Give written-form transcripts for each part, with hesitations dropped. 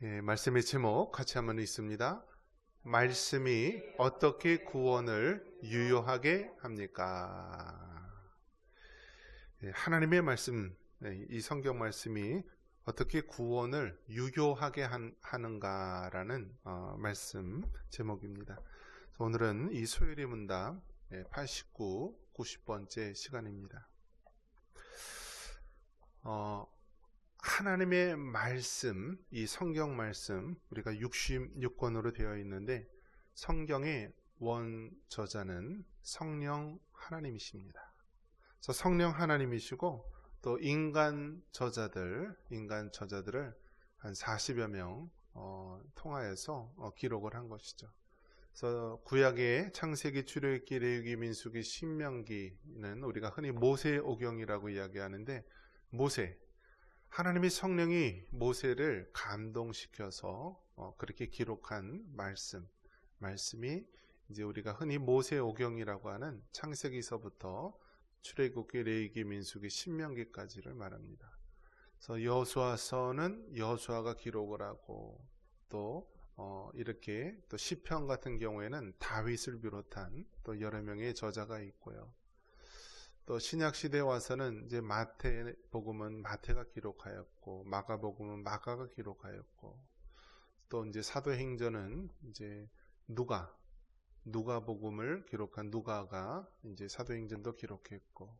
말씀의 제목 같이 한번 읽습니다. 말씀이 어떻게 구원을 유효하게 합니까? 하나님의 말씀, 이 성경 말씀이 어떻게 구원을 유효하게 하는가라는 말씀 제목입니다. 오늘은 이 소요리 문답 89, 90번째 시간입니다. 하나님의 말씀, 이 성경 말씀, 우리가 66권으로 되어 있는데 성경의 원저자는 성령 하나님이십니다. 그래서 성령 하나님이시고 또 인간 저자들을 한 40여 명 통하여서 기록을 한 것이죠. 그래서 구약의 창세기, 출애굽기, 레위기, 민수기, 신명기는 우리가 흔히 모세오경이라고 이야기하는데, 모세, 하나님의 성령이 모세를 감동시켜서 그렇게 기록한 말씀이 이제 우리가 흔히 모세오경이라고 하는 창세기서부터 출애굽기, 레위기, 민수기, 신명기까지를 말합니다. 그래서 여호수아서는 여호수아가 기록을 하고, 또 이렇게 또 시편 같은 경우에는 다윗을 비롯한 또 여러 명의 저자가 있고요. 또 신약 시대에 와서는 이제 마태복음은 마태가 기록하였고, 마가복음은 마가가 기록하였고, 또 이제 사도행전은 이제 누가복음을 기록한 누가가 이제 사도행전도 기록했고,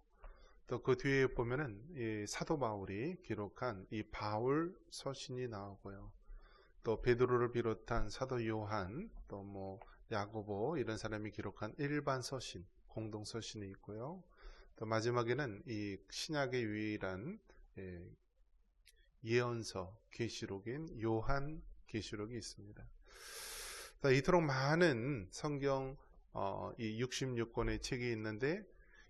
또 그 뒤에 보면은 이 사도 바울이 기록한 이 바울 서신이 나오고요. 또 베드로를 비롯한 사도 요한, 또 뭐 야고보 이런 사람이 기록한 일반 서신, 공동 서신이 있고요. 또 마지막에는 이 신약의 유일한 예언서 계시록인 요한 계시록이 있습니다. 이토록 많은 성경 이 66권의 책이 있는데,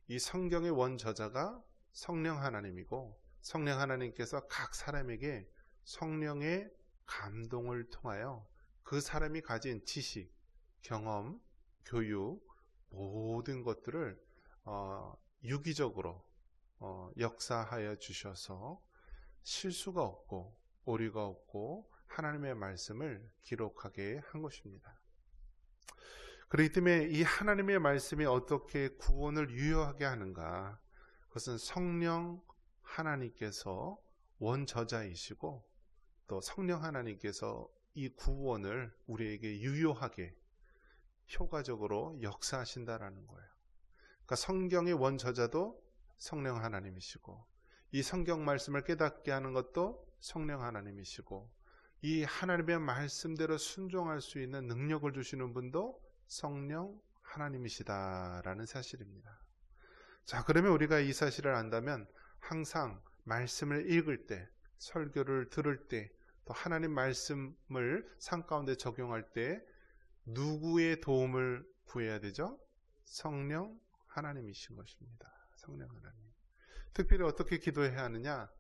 이 성경의 원저자가 성령 하나님이고, 성령 하나님께서 각 사람에게 성령의 감동을 통하여 그 사람이 가진 지식, 경험, 교육 모든 것들을 유기적으로 역사하여 주셔서 실수가 없고 오류가 없고 하나님의 말씀을 기록하게 한 것입니다. 그렇기 때문에 이 하나님의 말씀이 어떻게 구원을 유효하게 하는가, 그것은 성령 하나님께서 원저자이시고 또 성령 하나님께서 이 구원을 우리에게 유효하게 효과적으로 역사하신다라는 거예요. 그러니까 성경의 원저자도 성령 하나님이시고, 이 성경 말씀을 깨닫게 하는 것도 성령 하나님이시고, 이 하나님의 말씀대로 순종할 수 있는 능력을 주시는 분도 성령 하나님이시다라는 사실입니다. 자, 그러면 우리가 이 사실을 안다면 항상 말씀을 읽을 때, 설교를 들을 때, 또 하나님 말씀을 삶 가운데 적용할 때 누구의 도움을 구해야 되죠? 성령 하나님이신 것입니다. 성령 하나님. 특별히 어떻게 기도해야 하느냐?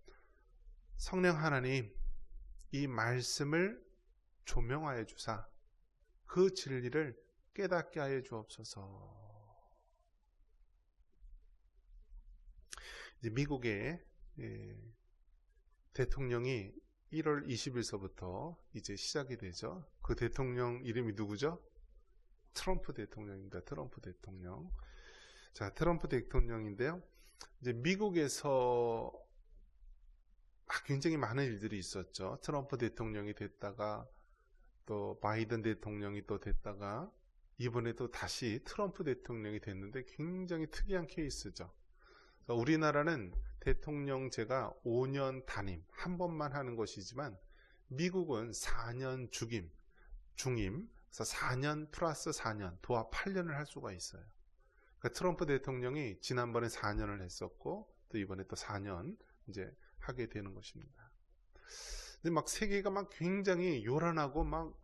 성령 하나님, 이 말씀을 조명하여 주사 그 진리를 깨닫게 하여 주옵소서. 이제 미국의 대통령이 1월 20일서부터 이제 시작이 되죠. 그 대통령 이름이 누구죠? 트럼프 대통령입니다. 트럼프 대통령. 자, 트럼프 대통령인데요. 이제 미국에서 굉장히 많은 일들이 있었죠. 트럼프 대통령이 됐다가 또 바이든 대통령이 또 됐다가 이번에 또 다시 트럼프 대통령이 됐는데 굉장히 특이한 케이스죠. 우리나라는 대통령제가 5년 단임, 한 번만 하는 것이지만 미국은 4년 중임, 그래서 4년 플러스 4년, 도합 8년을 할 수가 있어요. 그러니까 트럼프 대통령이 지난번에 4년을 했었고, 또 이번에 또 4년 이제 하게 되는 것입니다. 근데 막 세계가 막 굉장히 요란하고 막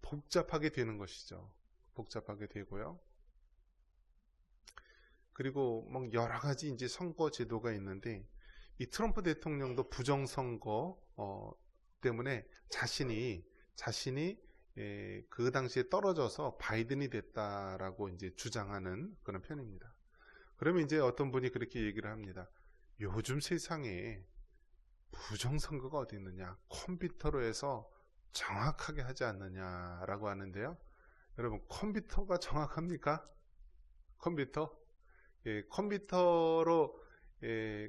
복잡하게 되는 것이죠. 복잡하게 되고요. 그리고 막 여러 가지 이제 선거 제도가 있는데, 이 트럼프 대통령도 부정선거 때문에 자신이 그 당시에 떨어져서 바이든이 됐다라고 이제 주장하는 그런 편입니다. 그러면 이제 어떤 분이 그렇게 얘기를 합니다. 요즘 세상에 부정선거가 어디 있느냐? 컴퓨터로 해서 정확하게 하지 않느냐라고 하는데요. 여러분, 컴퓨터가 정확합니까? 컴퓨터? 예, 컴퓨터로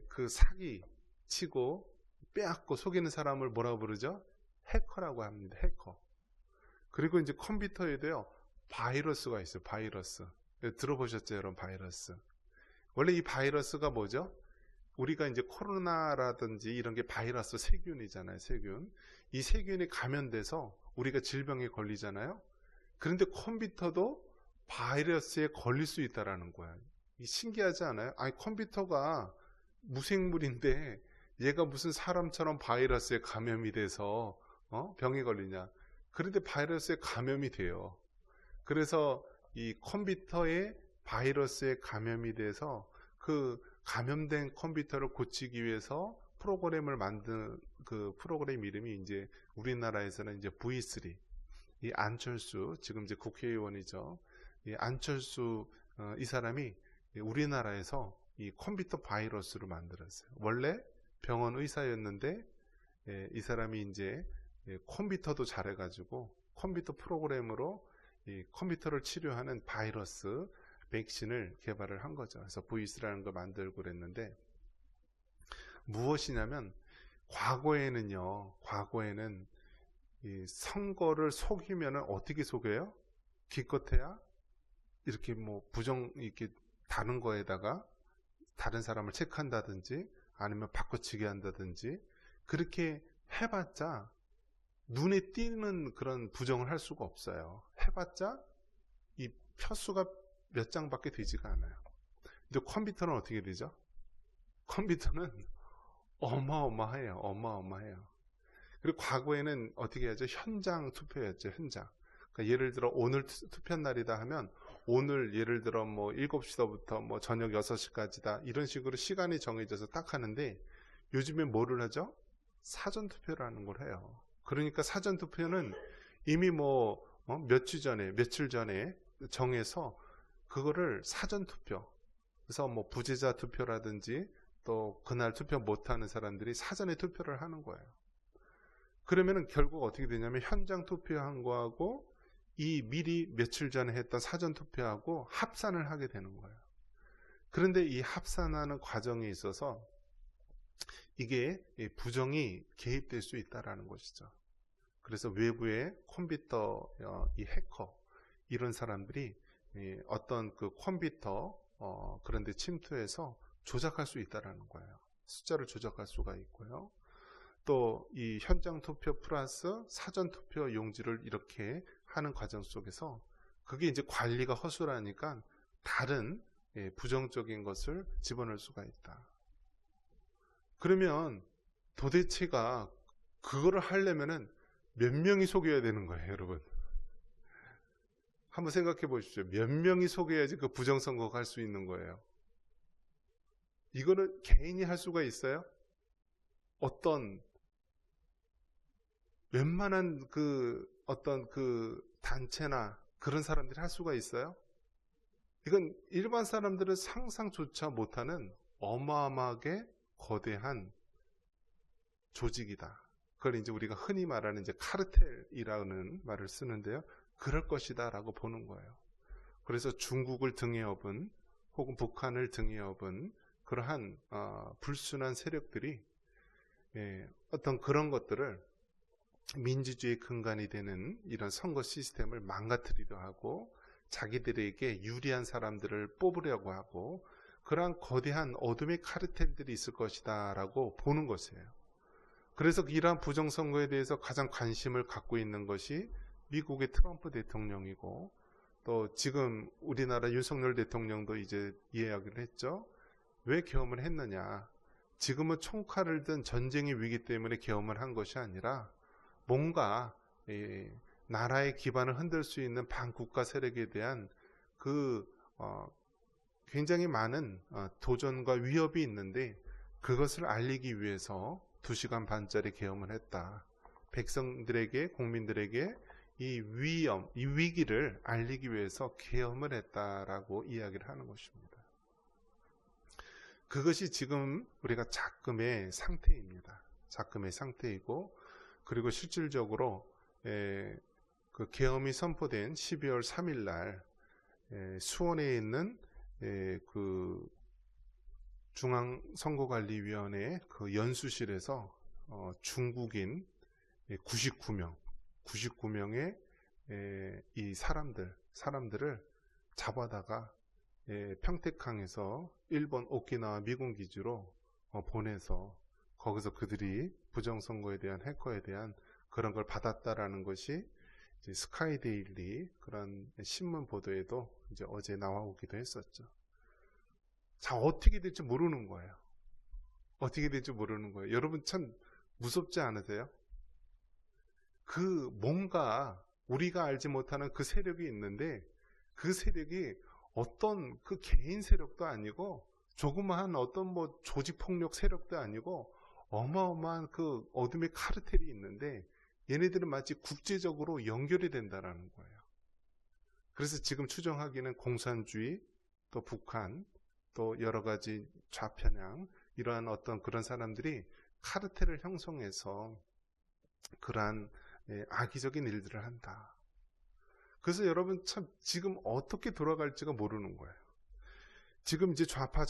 그 사기 치고 빼앗고 속이는 사람을 뭐라고 부르죠? 해커라고 합니다. 해커. 그리고 이제 컴퓨터에도요, 바이러스가 있어요. 바이러스. 들어보셨죠, 여러분? 바이러스. 원래 이 바이러스가 뭐죠? 우리가 이제 코로나라든지 이런 게 바이러스 세균이잖아요. 세균. 이 세균이 감염돼서 우리가 질병에 걸리잖아요. 그런데 컴퓨터도 바이러스에 걸릴 수 있다라는 거야. 이 신기하지 않아요? 아니, 컴퓨터가 무생물인데 얘가 무슨 사람처럼 바이러스에 감염이 돼서 병에 걸리냐? 그런데 바이러스에 감염이 돼요. 그래서 이 컴퓨터에 바이러스에 감염이 돼서 그 감염된 컴퓨터를 고치기 위해서 프로그램을 만든 그 프로그램 이름이 이제 우리나라에서는 이제 V3. 이 안철수, 지금 이제 국회의원이죠. 이 안철수 이 사람이 우리나라에서 이 컴퓨터 바이러스를 만들었어요. 원래 병원 의사였는데 이 사람이 이제 컴퓨터도 잘해가지고 컴퓨터 프로그램으로 이 컴퓨터를 치료하는 바이러스 백신을 개발을 한 거죠. 그래서 V3라는 걸 만들고 그랬는데, 무엇이냐면 과거에는 이 선거를 속이면은 어떻게 속여요? 기껏해야 이렇게 뭐 이렇게 다른 거에다가 다른 사람을 체크한다든지 아니면 바꿔치기 한다든지 그렇게 해봤자 눈에 띄는 그런 부정을 할 수가 없어요. 해봤자 이 표수가 몇 장밖에 되지가 않아요. 근데 컴퓨터는 어떻게 되죠? 컴퓨터는 어마어마해요. 어마어마해요. 그리고 과거에는 어떻게 하죠? 현장 투표였죠. 현장. 그러니까 예를 들어 오늘 투표 날이다 하면 오늘 예를 들어 뭐 7시부터 뭐 저녁 6시까지다 이런 식으로 시간이 정해져서 딱 하는데, 요즘에 뭐를 하죠? 사전 투표를 하는 걸 해요. 그러니까 사전 투표는 이미 뭐 며칠 전에 정해서 그거를 사전 투표, 그래서 뭐 부재자 투표라든지 또 그날 투표 못하는 사람들이 사전에 투표를 하는 거예요. 그러면은 결국 어떻게 되냐면 현장 투표한 거하고 이 미리 며칠 전에 했던 사전 투표하고 합산을 하게 되는 거예요. 그런데 이 합산하는 과정에 있어서 이게 부정이 개입될 수 있다라는 것이죠. 그래서 외부의 컴퓨터 이 해커 이런 사람들이 어떤 그 컴퓨터 그런데 침투해서 조작할 수 있다라는 거예요. 숫자를 조작할 수가 있고요. 또 이 현장 투표 플러스 사전 투표 용지를 이렇게 하는 과정 속에서 그게 이제 관리가 허술하니까 다른 부정적인 것을 집어넣을 수가 있다. 그러면 도대체가 그거를 하려면은 몇 명이 속여야 되는 거예요, 여러분? 한번 생각해 보십시오. 몇 명이 속여야지 그 부정선거가 할 수 있는 거예요. 이거는 개인이 할 수가 있어요? 어떤 웬만한 어떤 단체나 그런 사람들이 할 수가 있어요? 이건 일반 사람들은 상상조차 못하는 어마어마하게 거대한 조직이다. 그걸 이제 우리가 흔히 말하는 이제 카르텔이라는 말을 쓰는데요. 그럴 것이다 라고 보는 거예요. 그래서 중국을 등에 업은 혹은 북한을 등에 업은 그러한 불순한 세력들이 어떤 그런 것들을 민주주의 근간이 되는 이런 선거 시스템을 망가뜨리려 하고 자기들에게 유리한 사람들을 뽑으려고 하고 그러한 거대한 어둠의 카르텔들이 있을 것이다 라고 보는 것이에요. 그래서 이러한 부정선거에 대해서 가장 관심을 갖고 있는 것이 미국의 트럼프 대통령이고, 또 지금 우리나라 윤석열 대통령도 이제 이야기를 했죠. 왜 계엄을 했느냐? 지금은 총칼을 든 전쟁의 위기 때문에 계엄을 한 것이 아니라 뭔가 나라의 기반을 흔들 수 있는 반국가 세력에 대한 굉장히 많은 도전과 위협이 있는데 그것을 알리기 위해서 2시간 반짜리 계엄을 했다. 백성들에게, 국민들에게 이 위험, 이 위기를 알리기 위해서 계엄을 했다라고 이야기를 하는 것입니다. 그것이 지금 우리가 작금의 상태입니다. 작금의 상태이고, 그리고 실질적으로 그 계엄이 선포된 12월 3일 날 수원에 있는 그 중앙선거관리위원회 그 연수실에서 중국인 99명의 이 사람들을 잡아다가 평택항에서 일본 오키나와 미군 기지로 보내서 거기서 그들이 부정선거에 대한 해커에 대한 그런 걸 받았다라는 것이 이제 스카이데일리 그런 신문 보도에도 이제 어제 나와오기도 했었죠. 자, 어떻게 될지 모르는 거예요. 어떻게 될지 모르는 거예요. 여러분 참 무섭지 않으세요? 그 뭔가 우리가 알지 못하는 그 세력이 있는데 그 세력이 어떤 그 개인 세력도 아니고 조그마한 어떤 뭐 조직 폭력 세력도 아니고 어마어마한 그 어둠의 카르텔이 있는데 얘네들은 마치 국제적으로 연결이 된다라는 거예요. 그래서 지금 추정하기는 공산주의, 또 북한, 또 여러 가지 좌편향 이러한 어떤 그런 사람들이 카르텔을 형성해서 그러한 악의적인 일들을 한다. 그래서 여러분 참 지금 어떻게 돌아갈지가 모르는 거예요. 지금 이제 좌파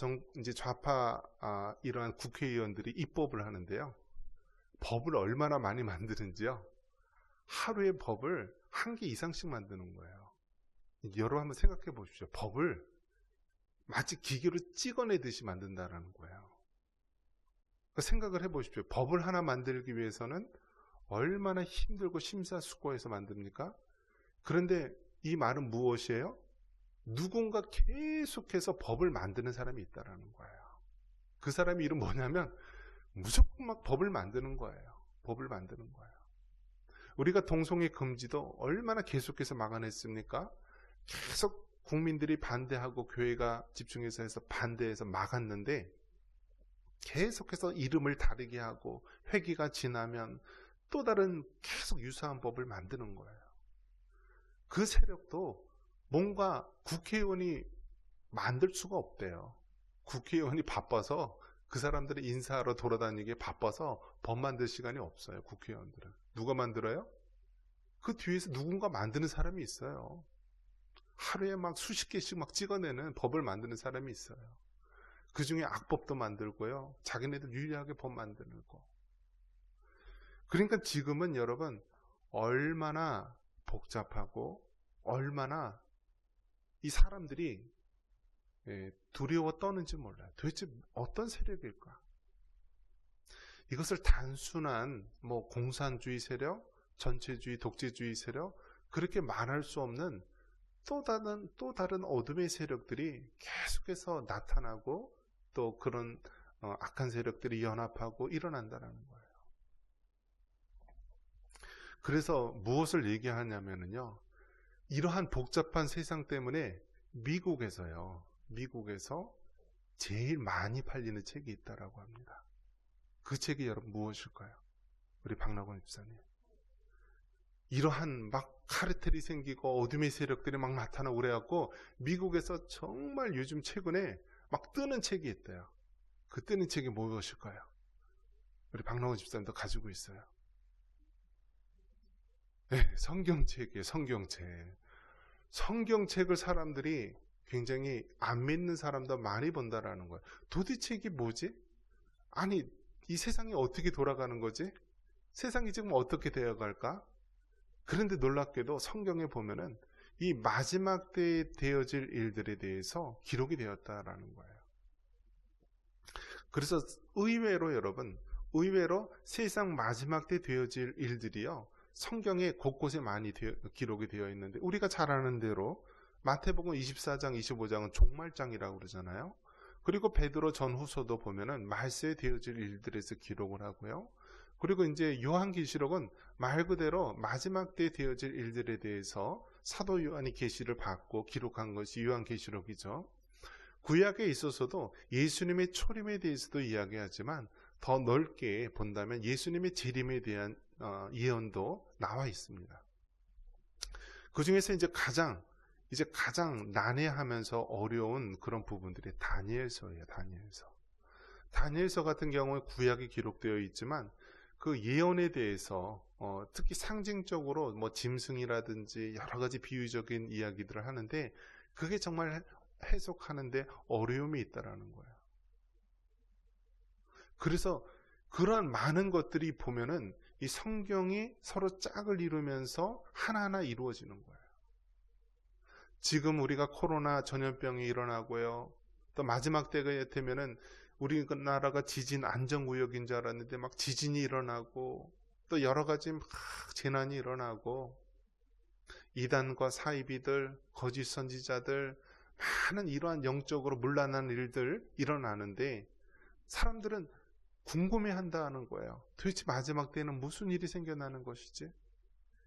이러한 국회의원들이 입법을 하는데요. 법을 얼마나 많이 만드는지요. 하루에 법을 한 개 이상씩 만드는 거예요. 여러분 한번 생각해 보십시오. 법을 마치 기계로 찍어내듯이 만든다라는 거예요. 생각을 해 보십시오. 법을 하나 만들기 위해서는 얼마나 힘들고 심사숙고해서 만듭니까? 그런데 이 말은 무엇이에요? 누군가 계속해서 법을 만드는 사람이 있다라는 거예요. 그 사람의 이름 뭐냐면 무조건 막 법을 만드는 거예요. 법을 만드는 거예요. 우리가 동성애 금지도 얼마나 계속해서 막아냈습니까? 계속 국민들이 반대하고 교회가 집중해서 해서 반대해서 막았는데 계속해서 이름을 다르게 하고 회기가 지나면 또 다른 계속 유사한 법을 만드는 거예요. 그 세력도 뭔가 국회의원이 만들 수가 없대요. 국회의원이 바빠서 그 사람들이 인사하러 돌아다니기에 바빠서 법 만들 시간이 없어요. 국회의원들은. 누가 만들어요? 그 뒤에서 누군가 만드는 사람이 있어요. 하루에 막 수십 개씩 막 찍어내는 법을 만드는 사람이 있어요. 그 중에 악법도 만들고요. 자기네들 유리하게 법 만드는 거. 그러니까 지금은 여러분 얼마나 복잡하고 얼마나 이 사람들이 두려워 떠는지 몰라요. 도대체 어떤 세력일까? 이것을 단순한 뭐 공산주의 세력, 전체주의, 독재주의 세력 그렇게 말할 수 없는 또 다른 어둠의 세력들이 계속해서 나타나고 또 그런 악한 세력들이 연합하고 일어난다는 거예요. 그래서 무엇을 얘기하냐면요. 이러한 복잡한 세상 때문에 미국에서 제일 많이 팔리는 책이 있다라고 합니다. 그 책이 여러분 무엇일까요? 우리 박나건 집사님. 이러한 막 카르텔이 생기고 어둠의 세력들이 막 나타나고 그래갖고 미국에서 정말 요즘 최근에 막 뜨는 책이 있대요. 그 뜨는 책이 무엇일까요? 우리 박나건 집사님도 가지고 있어요. 네, 성경책이에요. 성경책. 성경책을 사람들이 굉장히 안 믿는 사람도 많이 본다라는 거예요. 도대체 이게 뭐지? 아니 이 세상이 어떻게 돌아가는 거지? 세상이 지금 어떻게 되어갈까? 그런데 놀랍게도 성경에 보면은 이 마지막 때에 되어질 일들에 대해서 기록이 되었다라는 거예요. 그래서 의외로 세상 마지막 때 되어질 일들이요. 성경에 곳곳에 많이 기록이 되어 있는데 우리가 잘 아는 대로 마태복음 24장, 25장은 종말장이라고 그러잖아요. 그리고 베드로 전후서도 보면은 말세에 되어질 일들에서 기록을 하고요. 그리고 이제 요한계시록은 말 그대로 마지막 때 되어질 일들에 대해서 사도 요한이 계시를 받고 기록한 것이 요한계시록이죠. 구약에 있어서도 예수님의 초림에 대해서도 이야기하지만 더 넓게 본다면 예수님의 재림에 대한 예언도 나와 있습니다. 그 중에서 이제 가장 난해하면서 어려운 그런 부분들이 다니엘서예요. 다니엘서 같은 경우에 구약이 기록되어 있지만 그 예언에 대해서 특히 상징적으로 뭐 짐승이라든지 여러 가지 비유적인 이야기들을 하는데 그게 정말 해석하는데 어려움이 있다라는 거예요. 그래서 그러한 많은 것들이 보면은 이 성경이 서로 짝을 이루면서 하나하나 이루어지는 거예요. 지금 우리가 코로나 전염병이 일어나고요. 또 마지막 때가 되면은 우리나라가 지진 안전구역인 줄 알았는데 막 지진이 일어나고 또 여러 가지 막 재난이 일어나고 이단과 사이비들, 거짓 선지자들 많은 이러한 영적으로 문란한 일들 일어나는데 사람들은 궁금해한다는 거예요. 도대체 마지막 때는 무슨 일이 생겨나는 것이지?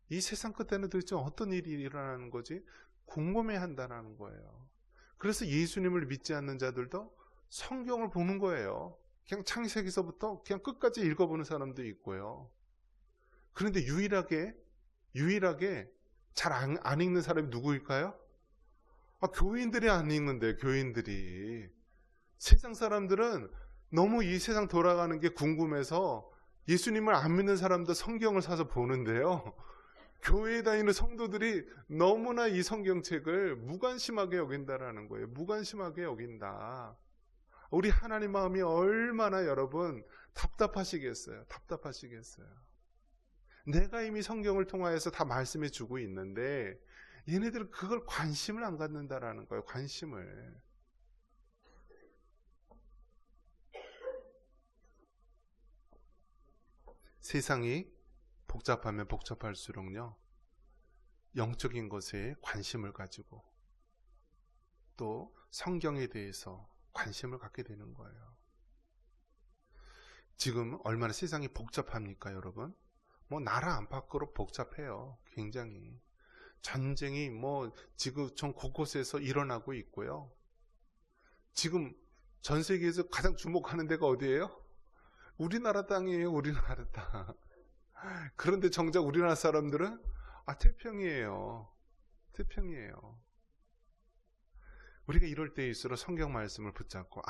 이 세상 끝에는 도대체 어떤 일이 일어나는 거지? 궁금해한다는 거예요. 그래서 예수님을 믿지 않는 자들도 성경을 보는 거예요. 그냥 창세기서부터 그냥 끝까지 읽어보는 사람도 있고요. 그런데 유일하게 잘 안 읽는 사람이 누구일까요? 교인들이 안 읽는데, 교인들이. 세상 사람들은 너무 이 세상 돌아가는 게 궁금해서 예수님을 안 믿는 사람도 성경을 사서 보는데요. 교회에 다니는 성도들이 너무나 이 성경책을 무관심하게 여긴다라는 거예요. 무관심하게 여긴다. 우리 하나님 마음이 얼마나 여러분 답답하시겠어요. 답답하시겠어요. 내가 이미 성경을 통하여서 다 말씀해 주고 있는데 얘네들은 그걸 관심을 안 갖는다라는 거예요. 관심을. 세상이 복잡하면 복잡할수록요, 영적인 것에 관심을 가지고 또 성경에 대해서 관심을 갖게 되는 거예요. 지금 얼마나 세상이 복잡합니까, 여러분? 뭐 나라 안팎으로 복잡해요. 굉장히. 전쟁이 뭐 지금 전 곳곳에서 일어나고 있고요. 지금 전 세계에서 가장 주목하는 데가 어디예요? 우리나라 땅이에요. 우리나라 땅. 그런데 정작 우리나라 사람들은 태평이에요. 태평이에요. 우리가 이럴 때일수록 성경 말씀을 붙잡고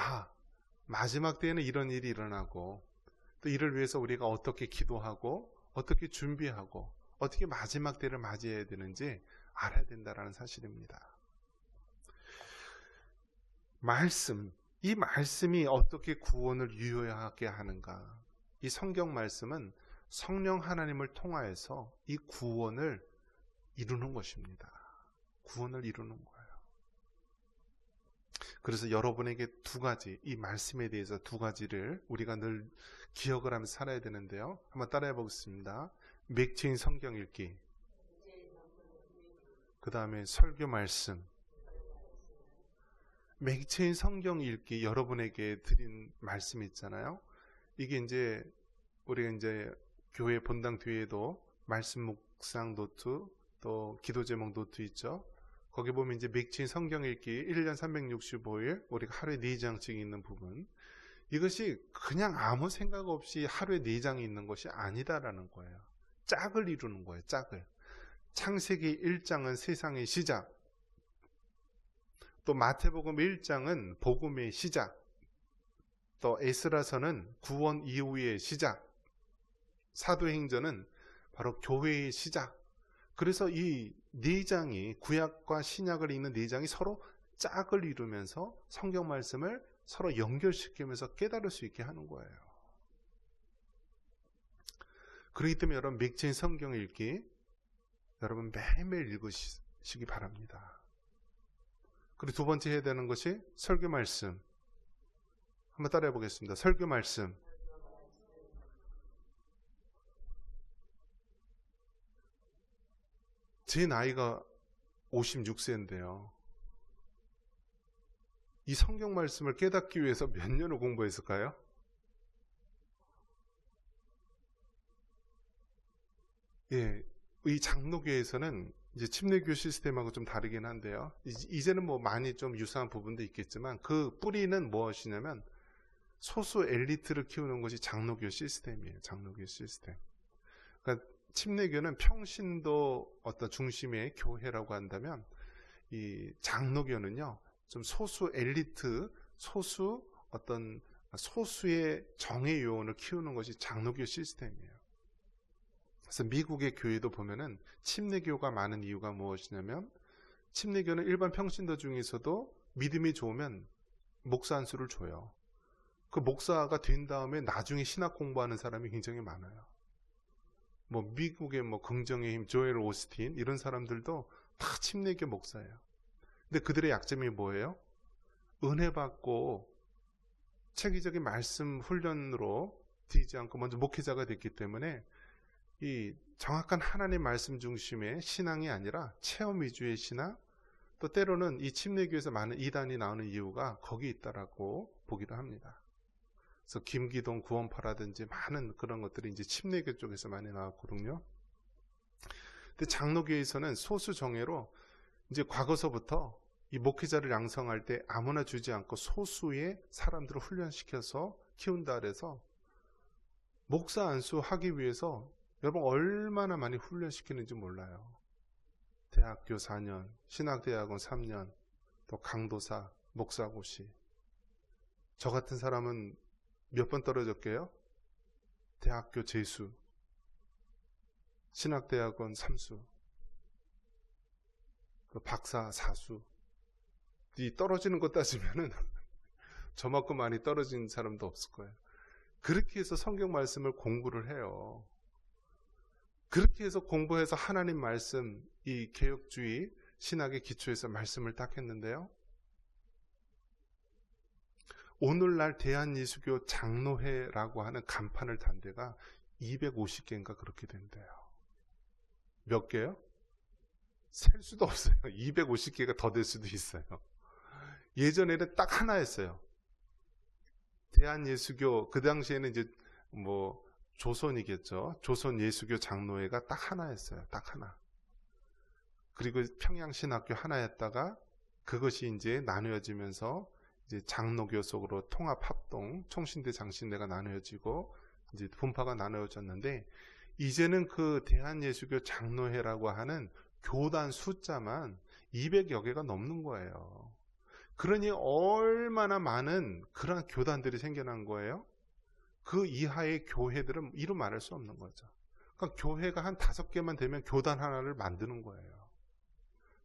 마지막 때에는 이런 일이 일어나고 또 이를 위해서 우리가 어떻게 기도하고 어떻게 준비하고 어떻게 마지막 때를 맞이해야 되는지 알아야 된다는 사실입니다. 이 말씀이 어떻게 구원을 유효하게 하는가? 이 성경 말씀은 성령 하나님을 통하여서 이 구원을 이루는 것입니다. 구원을 이루는 거예요. 그래서 여러분에게 두 가지, 이 말씀에 대해서 두 가지를 우리가 늘 기억을 하면서 살아야 되는데요. 한번 따라해 보겠습니다. 맥체인 성경 읽기, 그 다음에 설교 말씀. 맥체인 성경 읽기, 여러분에게 드린 말씀 있잖아요. 이게 이제 우리가 이제 교회 본당 뒤에도 말씀 묵상 노트, 또 기도 제목 노트 있죠. 거기 보면 이제 맥체인 성경 읽기 1년 365일 우리가 하루에 4장씩 있는 부분, 이것이 그냥 아무 생각 없이 하루에 4장이 있는 것이 아니다라는 거예요. 짝을 이루는 거예요. 짝을. 창세기 1장은 세상의 시작, 또 마태복음 1장은 복음의 시작, 또 에스라서는 구원 이후의 시작, 사도행전은 바로 교회의 시작. 그래서 이 4장이, 구약과 신약을 읽는 4장이 서로 짝을 이루면서 성경 말씀을 서로 연결시키면서 깨달을 수 있게 하는 거예요. 그렇기 때문에 여러분, 맥체인 성경 읽기 여러분 매일매일 읽으시기 바랍니다. 그리고 두 번째 해야 되는 것이 설교 말씀. 한번 따라해 보겠습니다. 설교 말씀. 제 나이가 56세인데요. 이 성경 말씀을 깨닫기 위해서 몇 년을 공부했을까요? 예, 이 장로교에서는 이제 침례교 시스템하고 좀 다르긴 한데요. 이제는 뭐 많이 좀 유사한 부분도 있겠지만 그 뿌리는 무엇이냐면 소수 엘리트를 키우는 것이 장로교 시스템이에요. 장로교 시스템. 그러니까 침례교는 평신도 어떤 중심의 교회라고 한다면 이 장로교는요, 좀 소수 엘리트, 소수의 정예 요원을 키우는 것이 장로교 시스템이에요. 그래서 미국의 교회도 보면은 침례교가 많은 이유가 무엇이냐면, 침례교는 일반 평신도 중에서도 믿음이 좋으면 목사 한 수를 줘요. 그 목사가 된 다음에 나중에 신학 공부하는 사람이 굉장히 많아요. 뭐 미국의 뭐 긍정의 힘, 조엘 오스틴 이런 사람들도 다 침례교 목사예요. 근데 그들의 약점이 뭐예요? 은혜 받고 체계적인 말씀 훈련으로 되지 않고 먼저 목회자가 됐기 때문에 이 정확한 하나님 말씀 중심의 신앙이 아니라 체험 위주의 신앙, 또 때로는 이 침례교에서 많은 이단이 나오는 이유가 거기 있다라고 보기도 합니다. 그래서 김기동 구원파라든지 많은 그런 것들이 이제 침례교 쪽에서 많이 나왔거든요. 근데 장로교에서는 소수 정예로 이제 과거서부터 이 목회자를 양성할 때 아무나 주지 않고 소수의 사람들을 훈련시켜서 키운다 그래서 목사 안수하기 위해서 여러분 얼마나 많이 훈련시키는지 몰라요. 대학교 4년, 신학대학원 3년, 또 강도사, 목사고시. 저 같은 사람은 몇 번 떨어졌게요? 대학교 재수, 신학대학원 3수, 그 박사 4수. 이 떨어지는 것 따지면은 저만큼 많이 떨어진 사람도 없을 거예요. 그렇게 해서 성경 말씀을 공부를 해요. 그렇게 해서 공부해서 하나님 말씀, 이 개혁주의 신학의 기초에서 말씀을 딱 했는데요. 오늘날 대한예수교 장로회라고 하는 간판을 단 데가 250개인가 그렇게 된대요. 몇 개요? 셀 수도 없어요. 250개가 더 될 수도 있어요. 예전에는 딱 하나였어요. 대한예수교, 그 당시에는 이제 뭐 조선이겠죠. 조선 예수교 장로회가 딱 하나였어요. 딱 하나. 그리고 평양신학교 하나였다가 그것이 이제 나누어지면서 이제 장로교 속으로 통합합동, 총신대, 장신대가 나누어지고 이제 분파가 나누어졌는데, 이제는 그 대한예수교 장로회라고 하는 교단 숫자만 200여 개가 넘는 거예요. 그러니 얼마나 많은 그런 교단들이 생겨난 거예요. 그 이하의 교회들은 이루 말할 수 없는 거죠. 그러니까 교회가 한 5개만 되면 교단 하나를 만드는 거예요.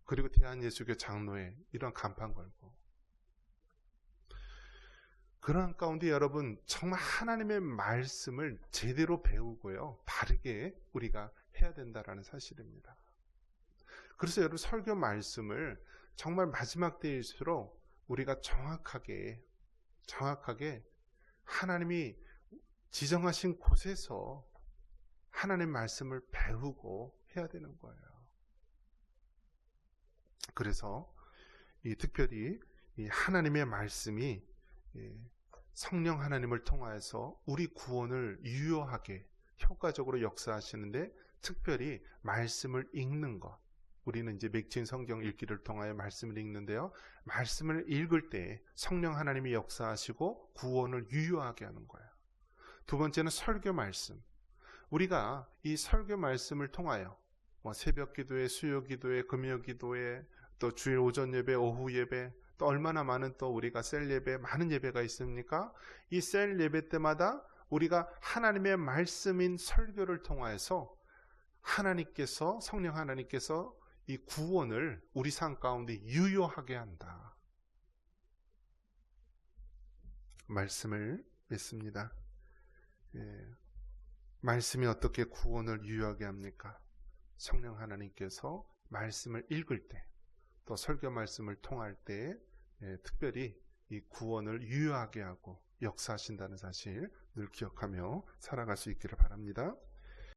그리고 대한예수교 장로회 이런 간판 걸고. 그런 가운데 여러분 정말 하나님의 말씀을 제대로 배우고요, 바르게 우리가 해야 된다라는 사실입니다. 그래서 여러분 설교 말씀을 정말 마지막 때일수록 우리가 정확하게 하나님이 지정하신 곳에서 하나님 말씀을 배우고 해야 되는 거예요. 그래서 특별히 이 하나님의 말씀이 성령 하나님을 통하여서 우리 구원을 유효하게 효과적으로 역사하시는데, 특별히 말씀을 읽는 것. 우리는 이제 맥주인 성경 읽기를 통하여 말씀을 읽는데요, 말씀을 읽을 때 성령 하나님이 역사하시고 구원을 유효하게 하는 거예요. 두 번째는 설교 말씀. 우리가 이 설교 말씀을 통하여 새벽 기도회, 수요 기도회, 금요 기도회, 또 주일 오전 예배, 오후 예배, 또 얼마나 많은 또 우리가 셀 예배, 많은 예배가 있습니까? 이 셀 예배 때마다 우리가 하나님의 말씀인 설교를 통하여서 하나님께서, 성령 하나님께서 이 구원을 우리 삶 가운데 유효하게 한다. 말씀을 맺습니다. 말씀이 어떻게 구원을 유효하게 합니까? 성령 하나님께서 말씀을 읽을 때, 또 설교 말씀을 통할 때 특별히 이 구원을 유효하게 하고 역사하신다는 사실 늘 기억하며 살아갈 수 있기를 바랍니다.